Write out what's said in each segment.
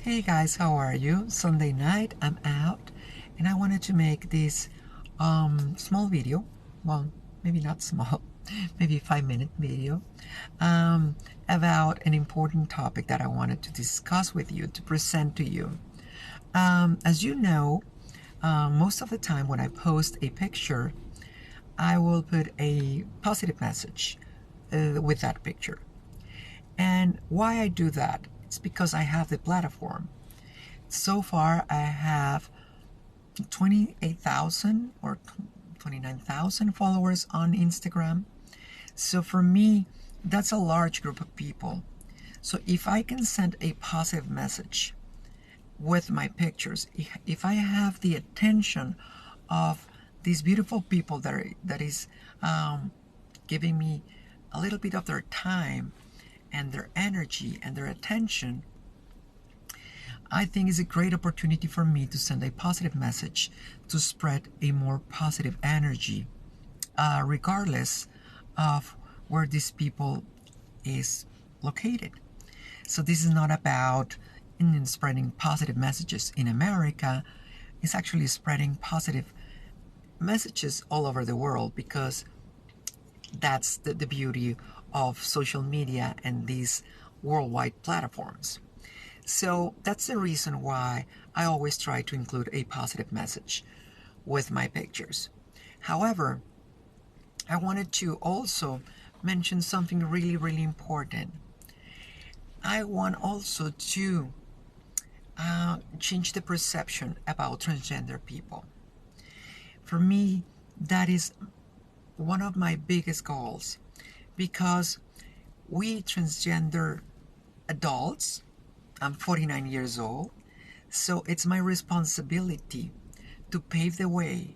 Hey guys, how are you? Sunday night, I'm out and I wanted to make this small video. Well, maybe not small, maybe 5-minute video um, about an important topic that I wanted to discuss with you, to present to you. As you know, most of the time when I post a picture, I will put a positive message with that picture. And why I do that? It's because I have the platform. So far, I have 28,000 or 29,000 followers on Instagram. So for me, that's a large group of people. So if I can send a positive message with my pictures, if I have the attention of these beautiful people that is giving me a little bit of their time and their energy and their attention, I think it's a great opportunity for me to send a positive message, to spread a more positive energy, regardless of where these people is located. So this is not about spreading positive messages in America. It's actually spreading positive messages all over the world, because that's the beauty of social media and these worldwide platforms. So that's the reason why I always try to include a positive message with my pictures. However, I wanted to also mention something really, really important. I want also to change the perception about transgender people. For me, that is one of my biggest goals, because we transgender adults, I'm 49 years old, so it's my responsibility to pave the way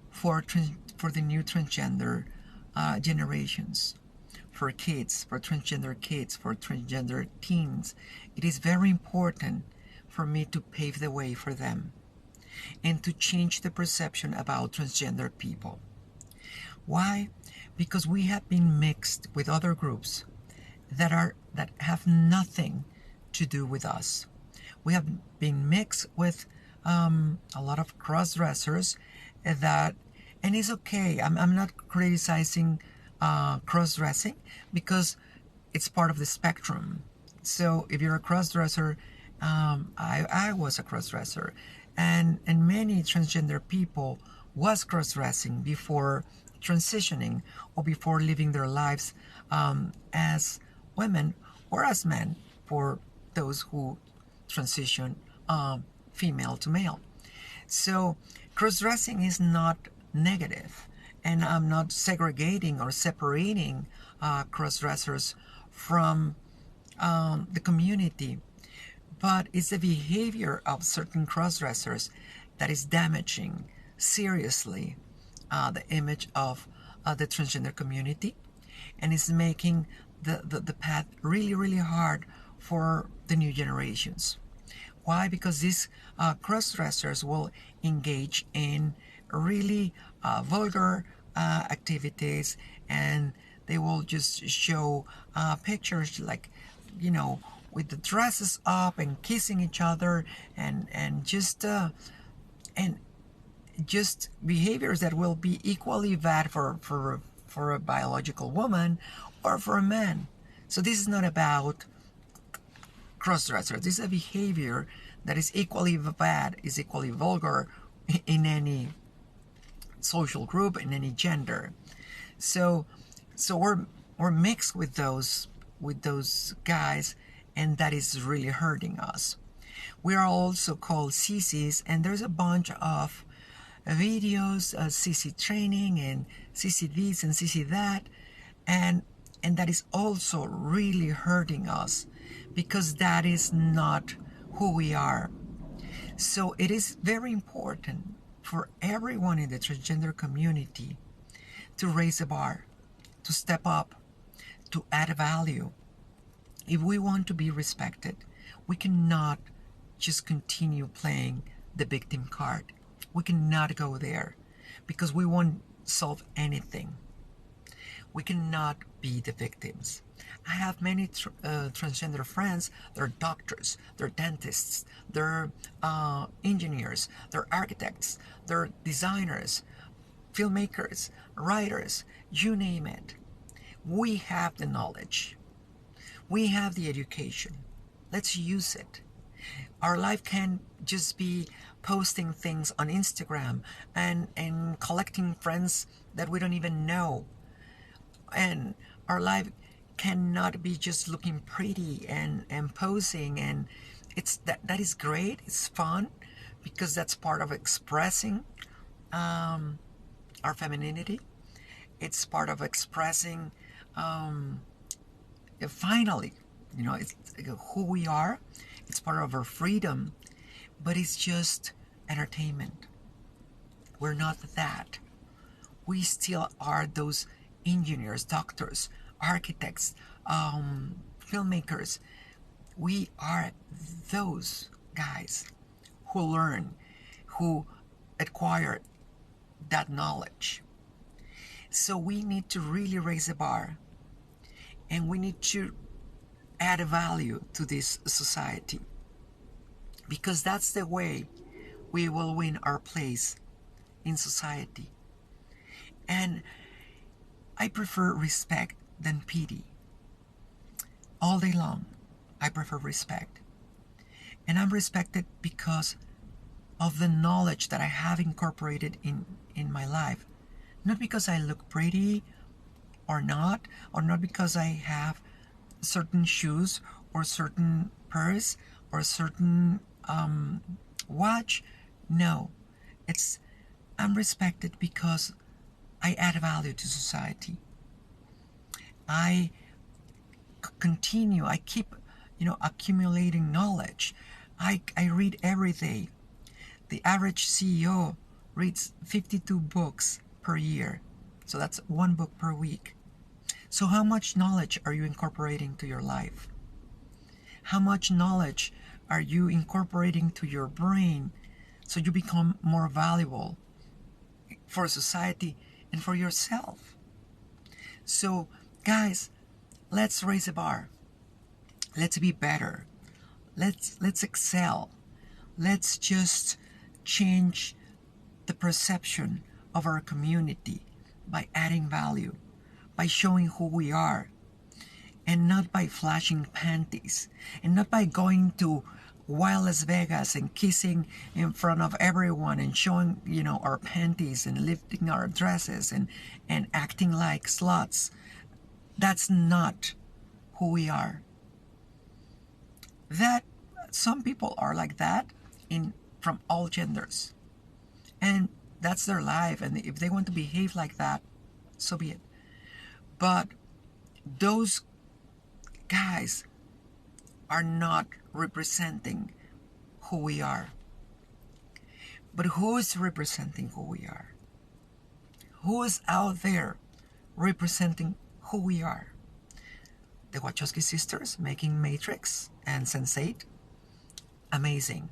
for the new transgender generations, for kids, for transgender teens. It is very important for me to pave the way for them and to change the perception about transgender people. Why? Because we have been mixed with other groups that have nothing to do with us. We have been mixed with a lot of cross-dressers that, and it's okay. I'm not criticizing cross-dressing, because it's part of the spectrum. So if you're a cross-dresser, I was a cross-dresser, and many transgender people was cross-dressing before transitioning or before living their lives as women or as men, for those who transition female to male. So cross-dressing is not negative, and I'm not segregating or separating cross-dressers from the community, but it's the behavior of certain cross-dressers that is damaging seriously the image of the transgender community, and is making the path really, really hard for the new generations. Why? Because these cross-dressers will engage in really vulgar activities, and they will just show pictures like, with the dresses up and kissing each other, and just behaviors that will be equally bad for a biological woman or for a man. So this is not about cross-dressers. This is a behavior that is equally bad, is equally vulgar in any social group, in any gender. So we're mixed with those guys, and that is really hurting us. We are also called sissies, and there's a bunch of videos, sissy training and sissy this and sissy that, and that is also really hurting us, because that is not who we are. So it is very important for everyone in the transgender community to raise the bar, to step up, to add value. If we want to be respected, we cannot just continue playing the victim card. We cannot go there, because we won't solve anything. We cannot be the victims. I have many transgender friends. They're doctors, they're dentists, they're engineers, they're architects, they're designers, filmmakers, writers, you name it. We have the knowledge. We have the education. Let's use it. Our life can just be posting things on Instagram and collecting friends that we don't even know. And our life cannot be just looking pretty and posing, and that is great. It's fun because that's part of expressing our femininity. It's part of expressing finally, it's who we are. It's part of our freedom, but it's just entertainment. We're not that. We still are those engineers, doctors, architects, filmmakers. We are those guys who learn, who acquire that knowledge. So we need to really raise the bar, and we need to add value to this society, because that's the way we will win our place in society. And I prefer respect than pity. All day long, I prefer respect. And I'm respected because of the knowledge that I have incorporated in my life. Not because I look pretty or not because I have certain shoes or certain purse or certain watch. No, I'm respected because I add value to society. I keep accumulating knowledge. I read every day. The average CEO reads 52 books per year. So that's one book per week. So how much knowledge are you incorporating to your life? How much knowledge are you incorporating to your brain so you become more valuable for society and for yourself? So guys, let's raise the bar. Let's be better. Let's excel. Let's just change the perception of our community by adding value, by showing who we are, and not by flashing panties, and not by going to wild Las Vegas and kissing in front of everyone and showing our panties and lifting our dresses and acting like sluts. That's not who we are. That some people are like that from all genders, and that's their life, and if they want to behave like that, so be it. But those guys are not representing who we are. But who is representing who we are? Who is out there representing who we are? The Wachowski sisters making Matrix and Sense8. Amazing.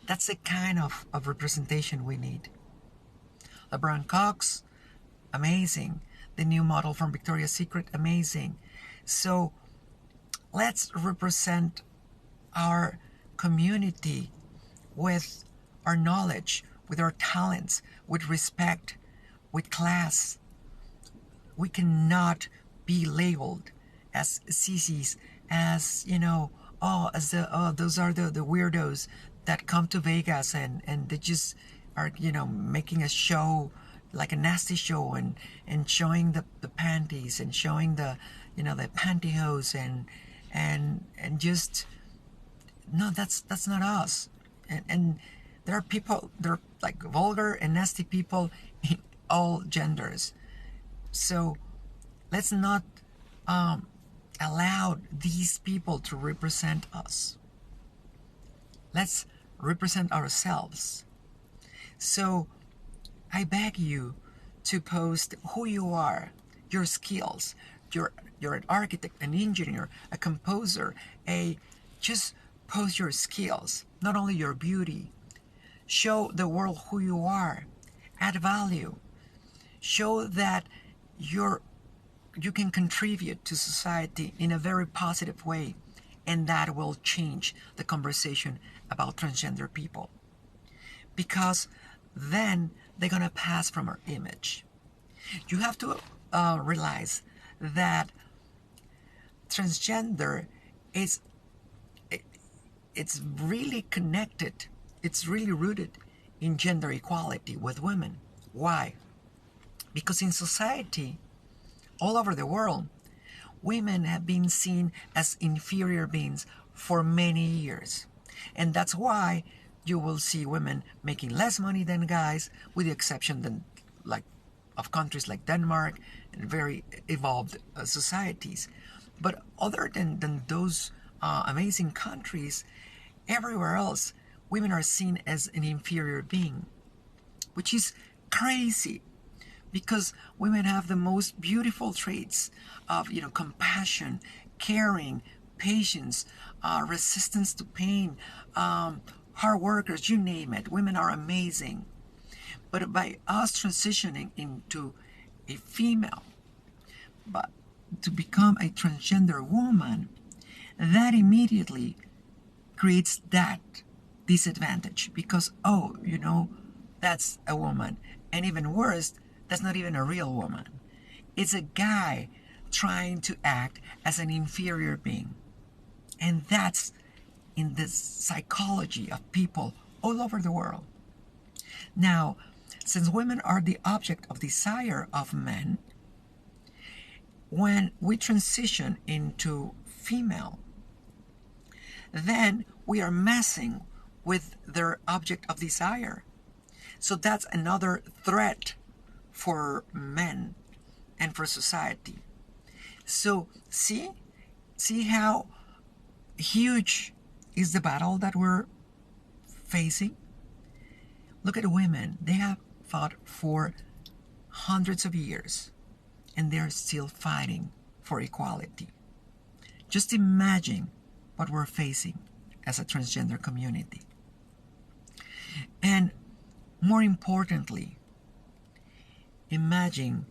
That's the kind of representation we need. LeBron Cox, amazing. The new model from Victoria's Secret, amazing. So let's represent our community with our knowledge, with our talents, with respect, with class. We cannot be labeled as sissies, as those are the weirdos that come to Vegas and they just are making a show, like a nasty show, and showing the panties and showing the pantyhose and just no, that's not us. And there are people, they're like vulgar and nasty people in all genders. So let's not allow these people to represent us. Let's represent ourselves. So I beg you to post who you are, your skills. You're an architect, an engineer, a composer, just post your skills, not only your beauty. Show the world who you are. Add value. Show that you're you can contribute to society in a very positive way, and that will change the conversation about transgender people, because then they're gonna pass from our image. You have to realize that transgender is it's really connected, it's really rooted in gender equality with women. Why? Because in society all over the world, women have been seen as inferior beings for many years. And that's why you will see women making less money than guys, with the exception than, like, of countries like Denmark and very evolved societies. But other than those amazing countries, everywhere else, women are seen as an inferior being, which is crazy, because women have the most beautiful traits of, compassion, caring, patience, resistance to pain, hard workers, you name it. Women are amazing. But by us transitioning into a female, but to become a transgender woman, that immediately creates that disadvantage, because, oh, that's a woman. And even worse, that's not even a real woman. It's a guy trying to act as an inferior being. And that's in the psychology of people all over the world. Now, since women are the object of desire of men, when we transition into female, then we are messing with their object of desire. So that's another threat for men and for society. So see how huge is the battle that we're facing? Look at women. They have fought for hundreds of years, and they're still fighting for equality. Just imagine what we're facing as a transgender community. And more importantly, imagine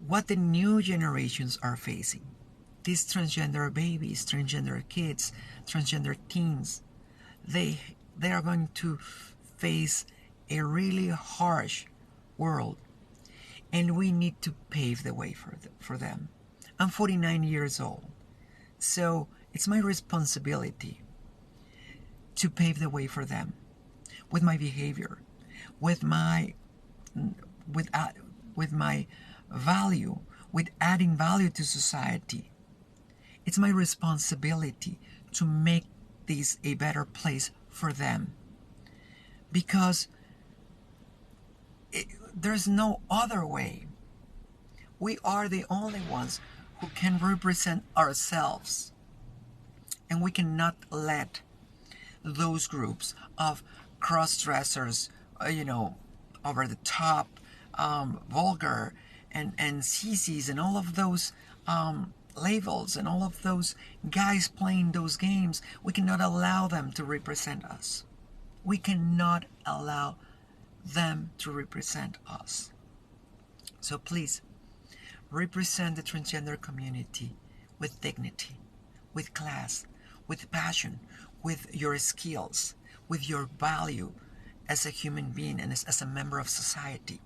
what the new generations are facing. These transgender babies, transgender kids, transgender teens, they are going to face a really harsh world, and we need to pave the way for them. I'm 49 years old, so it's my responsibility to pave the way for them with my behavior, with my value, with adding value to society. It's my responsibility to make this a better place for them, because there's no other way. We are the only ones who can represent ourselves, and we cannot let those groups of cross-dressers, over the top, vulgar, and sissies, and all of those labels, and all of those guys playing those games. We cannot allow them to represent us. We cannot allow them to represent us. So please, represent the transgender community with dignity, with class, with passion, with your skills, with your value as a human being and as a member of society.